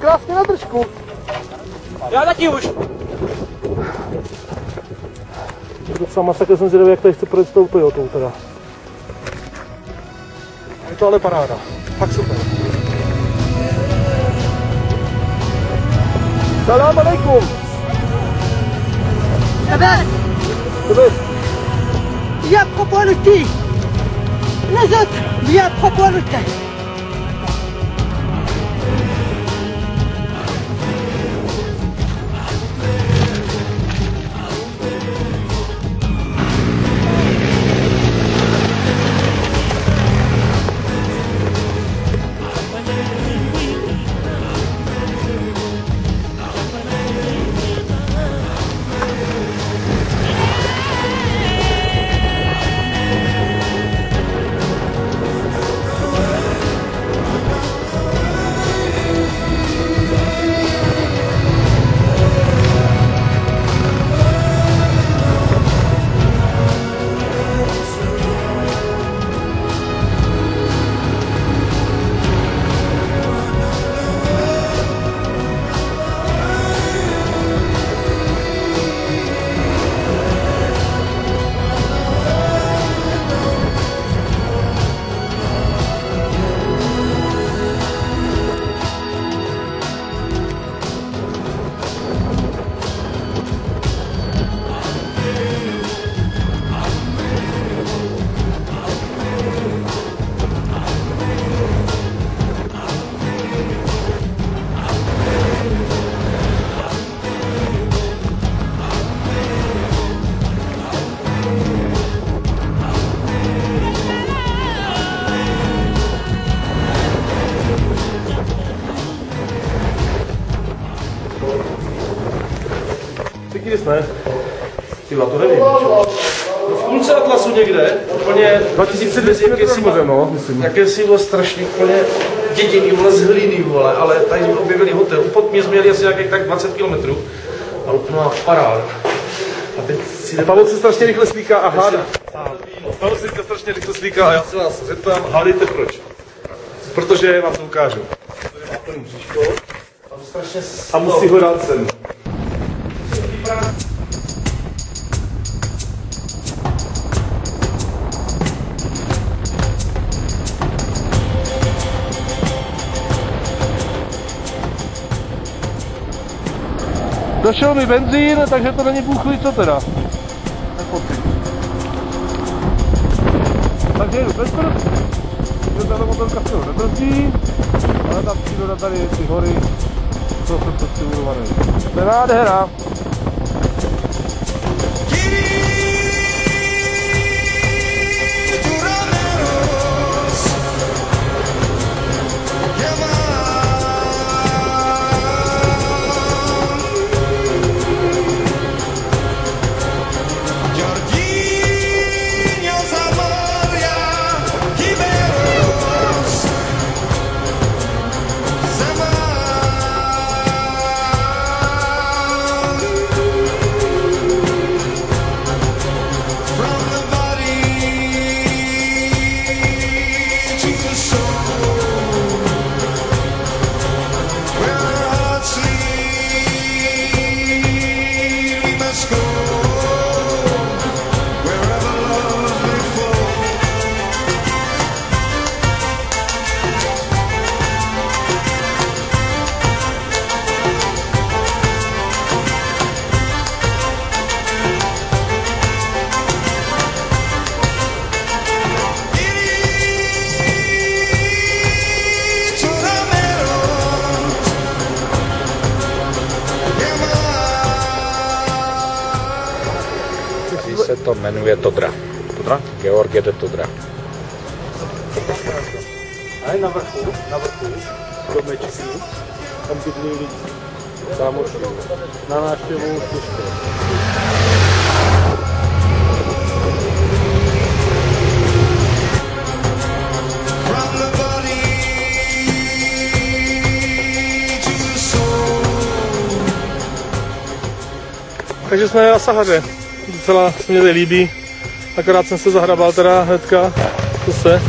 krásně na držku. Já taky už. Docela masakr, jsem zvědavý, jak tady chce projet s tou Toyotou teda. Je to ale paráda. Fakt super. Salam alaikum. شباب il y a propos le thé. Les autres, il y a propos le thé. Pěkný jsme. Tyva, to nevím. V půlce Atlasu někde, úplně 2200 metrů mořem, no, myslím. Jakési bylo strašně úplně dědění, vole, z hlíny, vole, ale tady jsme objevili hotel. Pod mě jsme jeli asi nějakých tak 20 km. A úplná paráda. A teď si Pavel se strašně rychle slíká a hádá. Pavel se strašně rychle slíká a já se vás zeptám, hádejte proč. Protože vám to ukážu. Tady má plný bříško a musí ho dát sem. Došel mi benzín, takže to není bůh co teda. Takže jedu bez brzdí. Tato motorka se ho nebrzdí, ale ta příroda tady je ty hory, to jsem to stimulovaný. To je nádhera. Se to jmenuje Todra. Todra? Georgie de Todra. A na vrchu, domečky, tam bydlí lidi. Kámoši, na návštěvu těžké. Takže jsme na Sahaře. Docela se mě líbí, akorát jsem se zahrabal teda hnedka, zase.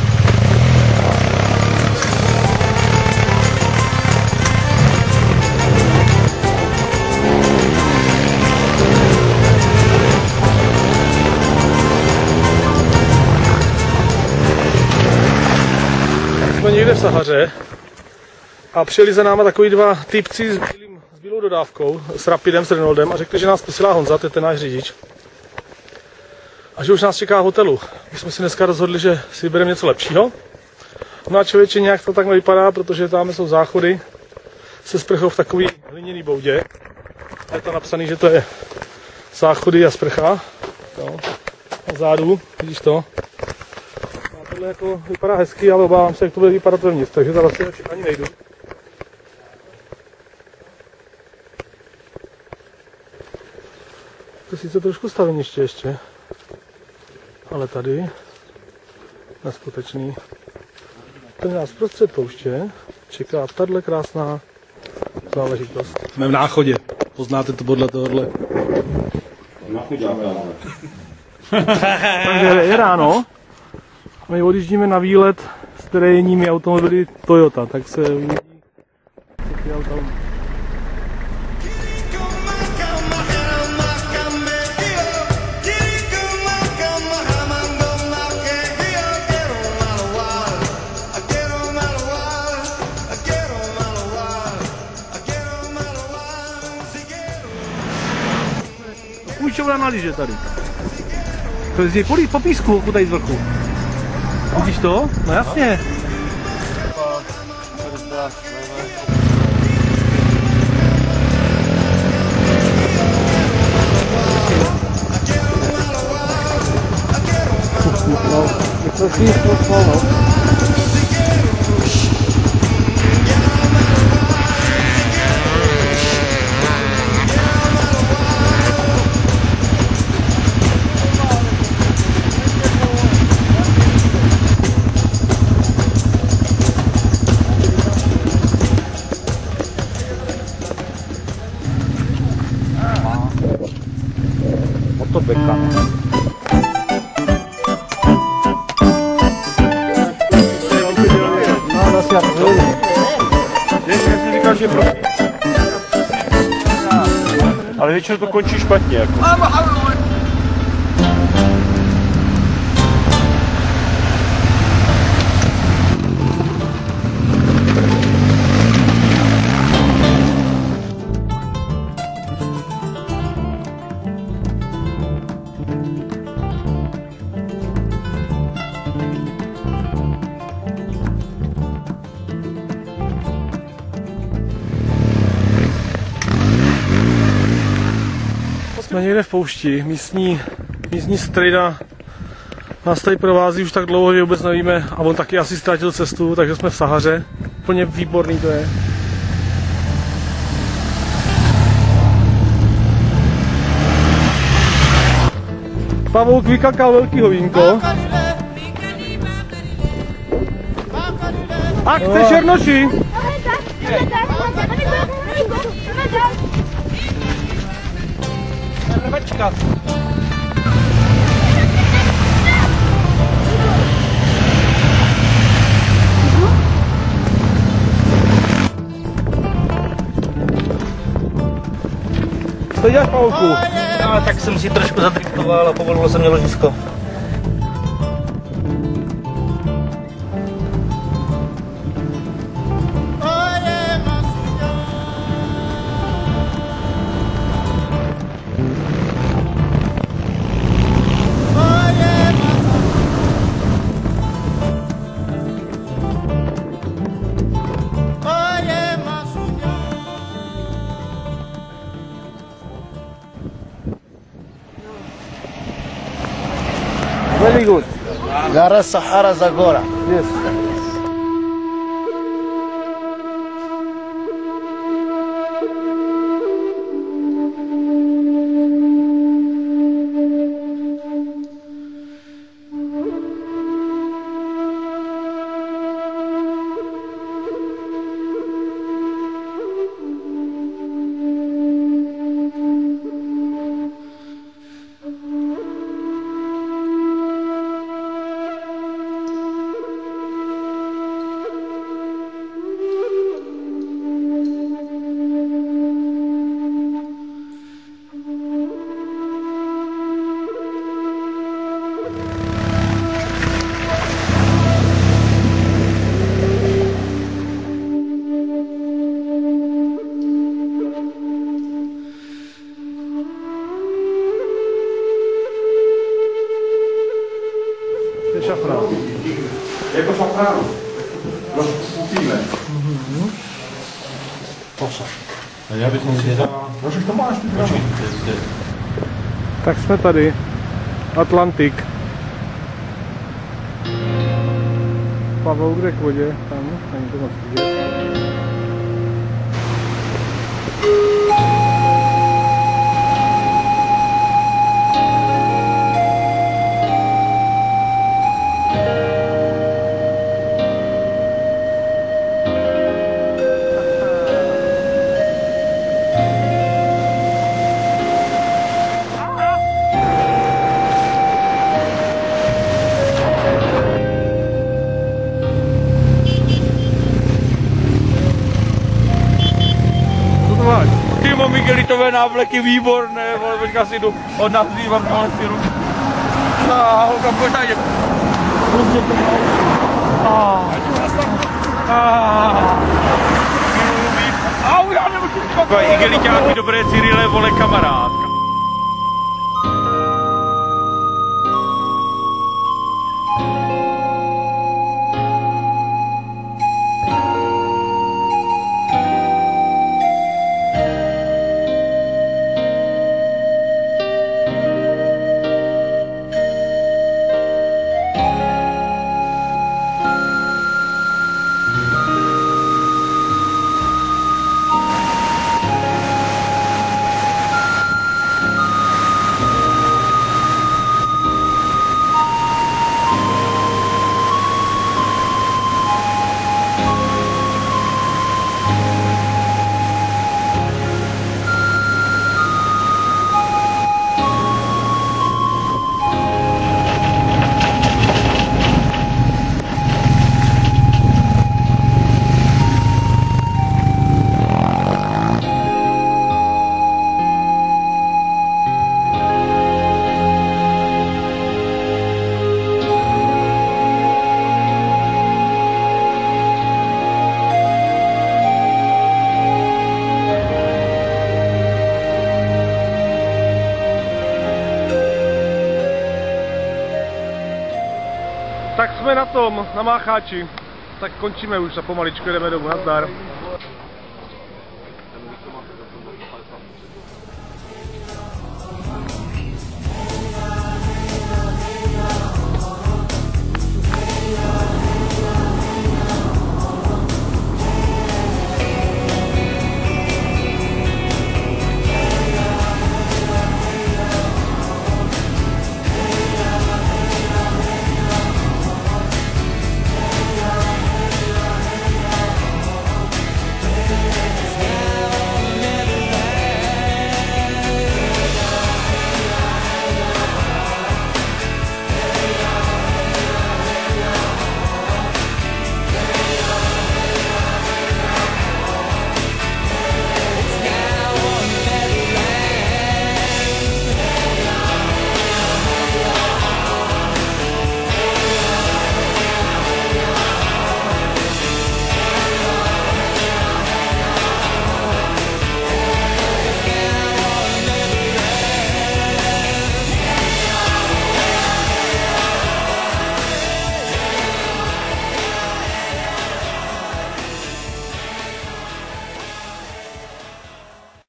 někde v Sahaře a přijeli za náma takový dva typci s bílou dodávkou, s Rapidem, s Reynoldem a řekli, že nás posílá Honza, to je ten náš řidič. A že už nás čeká v hotelu. My jsme si dneska rozhodli, že si vybereme něco lepšího. No a člověče, nějak to tak nevypadá, protože tam jsou záchody se sprchou v takový hliněný boudě. A je to napsané, že to je záchody a sprcha. No. Zádu, vidíš to? A tohle jako vypadá hezky, ale obávám se, jak to bude vypadat vevnitř, takže to vlastně ani nejdu. To sice trošku staveniště ještě, ale tady neskutečný. Ten nás prostřed pouště čeká tahle krásná záležitost. Jsme v Náchodě, poznáte to podle tohohle. Takže je ráno, my odjíždíme na výlet s terénními automobily Toyota, tak se uvidí, co ty auta. Půjčovna na lyže tady. To je po písku, tady z vrchu. Vidíš to? No jasně. Motobeka. Ale většinou to končí špatně. Jako. Jsme někde v poušti, místní strejda nás tady provází už tak dlouho, že vůbec nevíme a on taky asi ztratil cestu, takže jsme v Sahaře. Úplně výborný to je. Pavouk vykakal velkýho vínko. Akce Černoši! Rvačka. Co děláš, Pavouku? No, tak jsem si trošku zadriftoval a povolilo se mě ložisko. Very good. Gara Sahara Zagora. Yes. šafrán. Jako šafrán. Kupíme. Já bych mohl dělat. To máš ty právo. Tak jsme tady. Atlantik. Pavel kde k vodě? Tam, není to moc vidět. Ty Miguelitové návleky výborné, vole, počka si jdu od nás zývat, vole, si ruku. Holka, pořádně. Prostě to Au, já nemůžu spakovat. Igeliťáky, dobré Cyrile, vole, kamarádka. Tak jsme na tom, na Mácháči. Tak končíme už a pomaličku jdeme domů, nazdar.